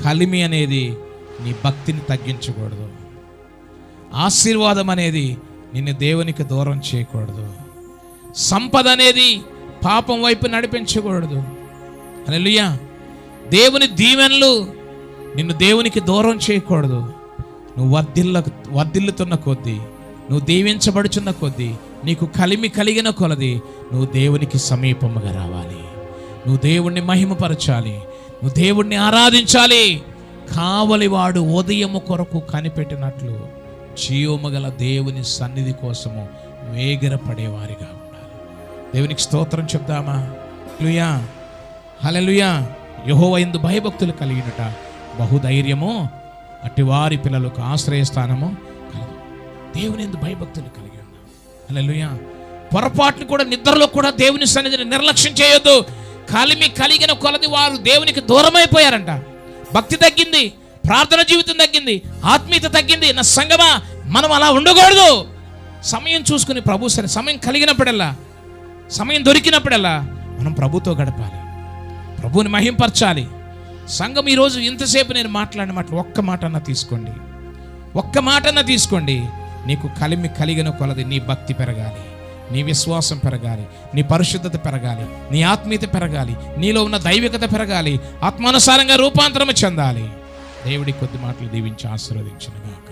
కలిమి అనేది నీ భక్తిని తగ్గించకూడదు. ఆశీర్వాదం అనేది నిన్ను దేవునికి దూరం చేయకూడదు. సంపద అనేది పాపం వైపు నడిపించకూడదు. హల్లెలూయా. దేవుని దీవెనలు నిన్ను దేవునికి దూరం చేయకూడదు. నువ్వు వర్ధిల్లుతున్న కొద్దీ, నువ్వు దీవించబడుచున్న కొద్దీ, నీకు కలిమి కలిగిన కొలది నువ్వు దేవునికి సమీపముగా రావాలి. నువ్వు దేవుణ్ణి మహిమపరచాలి, నువ్వు దేవుణ్ణి ఆరాధించాలి. కావలివాడు ఉదయము కొరకు కనిపెట్టినట్లు జీవము గల దేవుని సన్నిధి కోసము వేగిరపడేవారిగా ఉండాలి. దేవునికి స్తోత్రం చెప్దామా? హల్లెలూయా, హల్లెలూయా. యెహోవా యందు భయభక్తులు కలిగినట బహుధైర్యము, అటివారి పిల్లలకు ఆశ్రయస్థానము కలదు. దేవుని యందు భయభక్తులు కలిగి ఉన్నాం. హల్లెలూయా. పొరపాట్లు కూడా, నిద్రలో కూడా దేవుని సన్నిధిని నిర్లక్ష్యం చేయొద్దు. కలిమి కలిగిన కొలది వారు దేవునికి దూరమైపోయారంట. భక్తి తగ్గింది, ప్రార్థన జీవితం తగ్గింది, ఆత్మీయత తగ్గింది. నా సంగమా, మనం అలా ఉండకూడదు. సమయం చూసుకుని ప్రభు సమయం కలిగినప్పుడల్లా, సమయం దొరికినప్పుడల్లా మనం ప్రభుతో గడపాలి, ప్రభువుని మహింపరచాలి. సంఘం ఈరోజు ఇంతసేపు నేను మాట్లాడిన మాటలు ఒక్క మాట అన్నా తీసుకోండి, ఒక్క మాట అన్నా తీసుకోండి. నీకు కలిమి కలిగిన కొలది నీ భక్తి పెరగాలి, నీ విశ్వాసం పెరగాలి, నీ పరిశుద్ధత పెరగాలి, నీ ఆత్మీయత పెరగాలి, నీలో ఉన్న దైవికత పెరగాలి, ఆత్మానుసారంగా రూపాంతరం చెందాలి. దేవుడి కొద్ది మాటలు దీవించి ఆశీర్వదించును గాక.